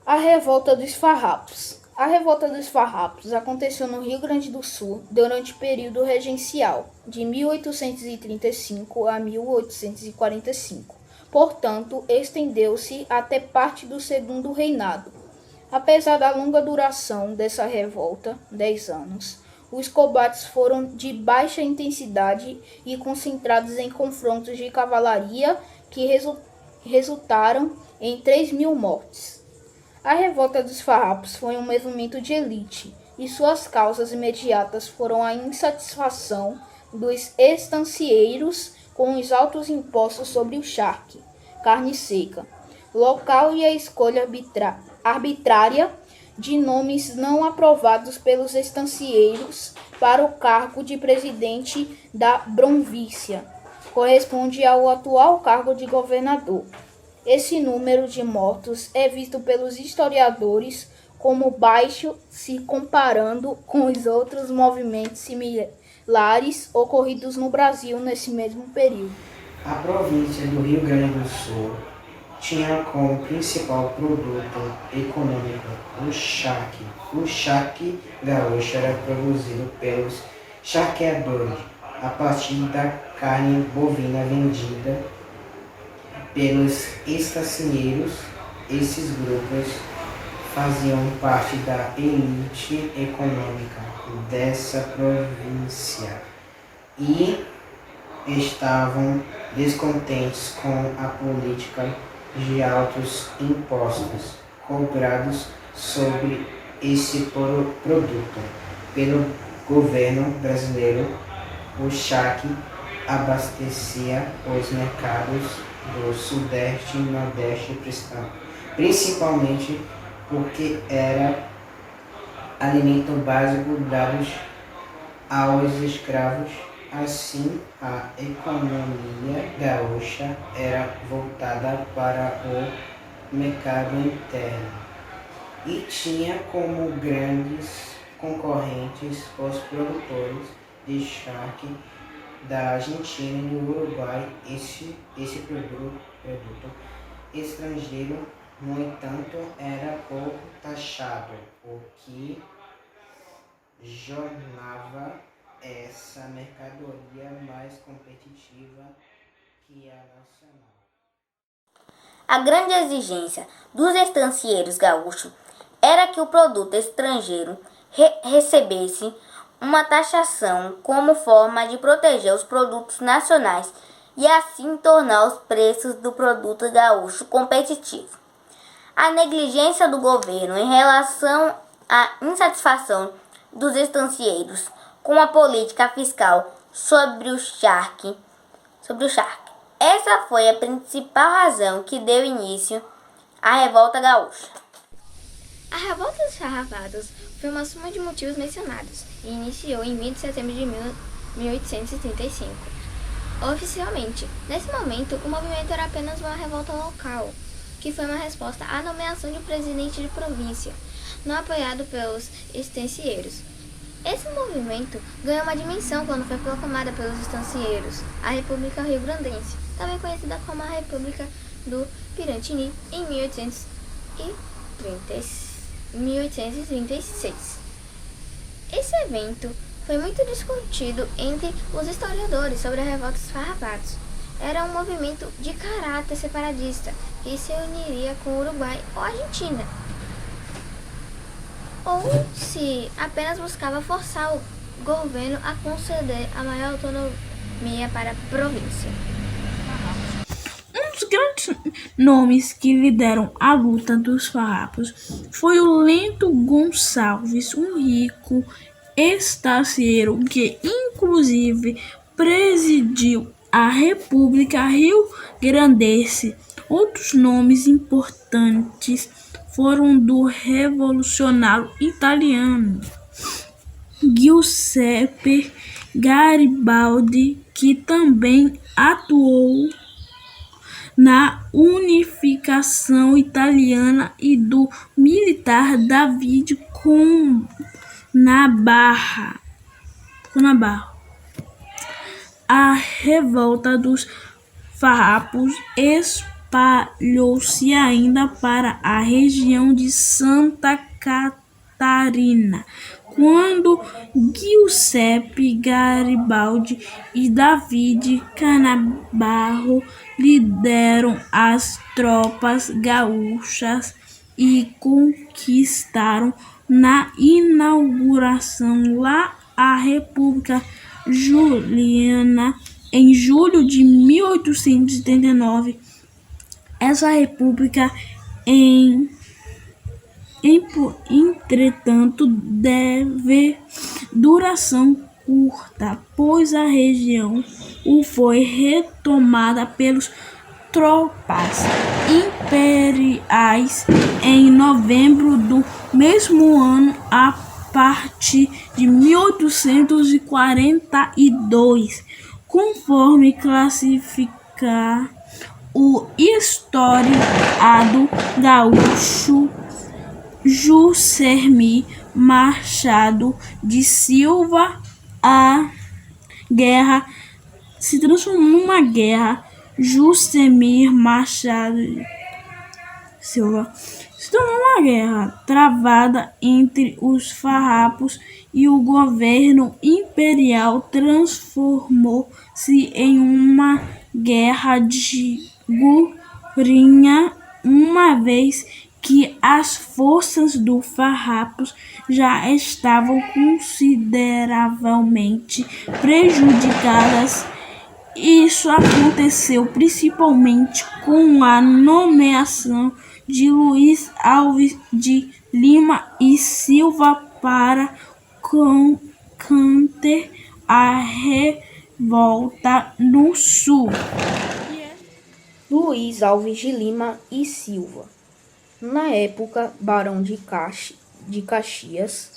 A Revolta dos Farrapos. A Revolta dos Farrapos aconteceu no Rio Grande do Sul durante o período regencial, de 1835 a 1845. Portanto, estendeu-se até parte do Segundo Reinado. Apesar da longa duração dessa revolta, 10 anos, os combates foram de baixa intensidade e concentrados em confrontos de cavalaria que resultaram em 3.000 mortes. A Revolta dos Farrapos foi um movimento de elite, e suas causas imediatas foram a insatisfação dos estancieiros com os altos impostos sobre o charque, carne seca, local e a escolha arbitrária de nomes não aprovados pelos estancieiros para o cargo de presidente da província, corresponde ao atual cargo de governador. Esse número de mortos é visto pelos historiadores como baixo se comparando com os outros movimentos similares ocorridos no Brasil nesse mesmo período. A província do Rio Grande do Sul tinha como principal produto econômico o charque. O charque gaúcho era produzido pelos charqueadores a partir da carne bovina vendida pelos estancieiros. Esses grupos faziam parte da elite econômica dessa província e estavam descontentes com a política de altos impostos cobrados sobre esse produto pelo governo brasileiro. O charque abastecia os mercados do Sudeste e Nordeste, principalmente porque era alimento básico dado aos escravos. Assim, a economia gaúcha era voltada para o mercado interno e tinha como grandes concorrentes os produtores de charque da Argentina e do Uruguai. Esse produto estrangeiro, no entanto, era pouco taxado, o que tornava essa mercadoria mais competitiva que a nacional. A grande exigência dos estancieiros gaúchos era que o produto estrangeiro recebesse uma taxação como forma de proteger os produtos nacionais e assim tornar os preços do produto gaúcho competitivos. A negligência do governo em relação à insatisfação dos estancieiros com a política fiscal sobre o charque. Essa foi a principal razão que deu início à Revolta Gaúcha. A Revolta dos Farrapados foi uma soma de motivos mencionados e iniciou em 20 de setembro de 1835. Oficialmente, nesse momento, o movimento era apenas uma revolta local, que foi uma resposta à nomeação de presidente de província, não apoiado pelos estancieiros. Esse movimento ganhou uma dimensão quando foi proclamada pelos estancieiros a República Rio-Grandense, também conhecida como a República do Piratini, em 1836. Esse evento foi muito discutido entre os historiadores sobre a Revolta dos Farrapados. Era um movimento de caráter separatista que se uniria com o Uruguai ou Argentina, ou se apenas buscava forçar o governo a conceder a maior autonomia para a província. Um dos grandes nomes que lideram a luta dos farrapos foi o Lento Gonçalves, um rico estacieiro que inclusive presidiu a República Rio-Grandense. Outros nomes importantes foram do revolucionário italiano Giuseppe Garibaldi, que também atuou na unificação italiana, e do militar David Conabarro. A Revolta dos Farrapos espalhou-se ainda para a região de Santa Catarina, quando Giuseppe Garibaldi e David Canabarro lideram as tropas gaúchas e conquistaram na inauguração lá a República Juliana em julho de 1879. Essa república, entretanto, teve duração curta, pois a região foi retomada pelos tropas imperiais em novembro do mesmo ano, a partir de 1842, conforme classifica o historiador gaúcho Juscelino Machado de Silva. A guerra se transformou numa guerra. Juscelino Machado de Silva se tornou uma guerra travada entre os farrapos e o governo imperial, transformou-se em uma guerra de guerrilha, uma vez que as forças do farrapos já estavam consideravelmente prejudicadas. Isso aconteceu principalmente com a nomeação de Luiz Alves de Lima e Silva para conter a revolta no Sul. Luiz Alves de Lima e Silva, na época barão de Caxias,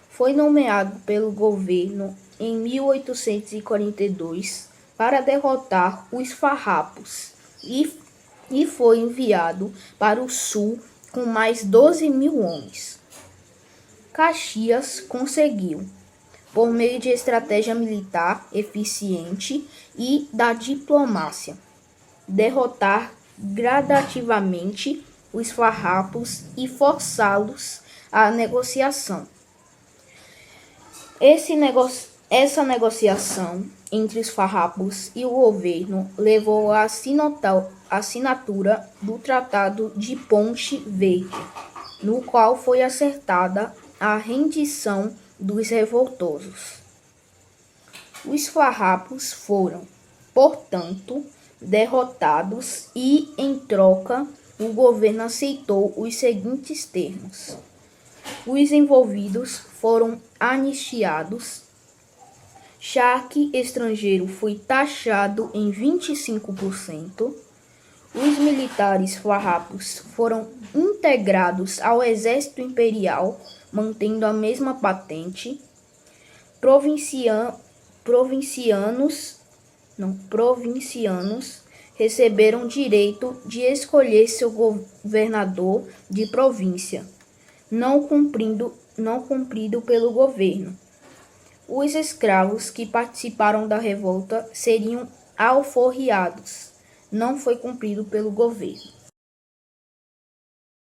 foi nomeado pelo governo em 1842 para derrotar os farrapos e foi enviado para o sul com mais 12.000 homens. Caxias conseguiu, por meio de estratégia militar eficiente e da diplomácia, derrotar gradativamente os farrapos e forçá-los à negociação. Essa negociação entre os farrapos e o governo levou à assinatura do Tratado de Ponte Verde, no qual foi acertada a rendição dos revoltosos. Os farrapos foram, portanto, derrotados e, em troca, o governo aceitou os seguintes termos: os envolvidos foram anistiados, charque estrangeiro foi taxado em 25%, os militares farrapos foram integrados ao exército imperial, mantendo a mesma patente, provincianos receberam direito de escolher seu governador de província, não cumprido pelo governo. Os escravos que participaram da revolta seriam alforriados, não foi cumprido pelo governo.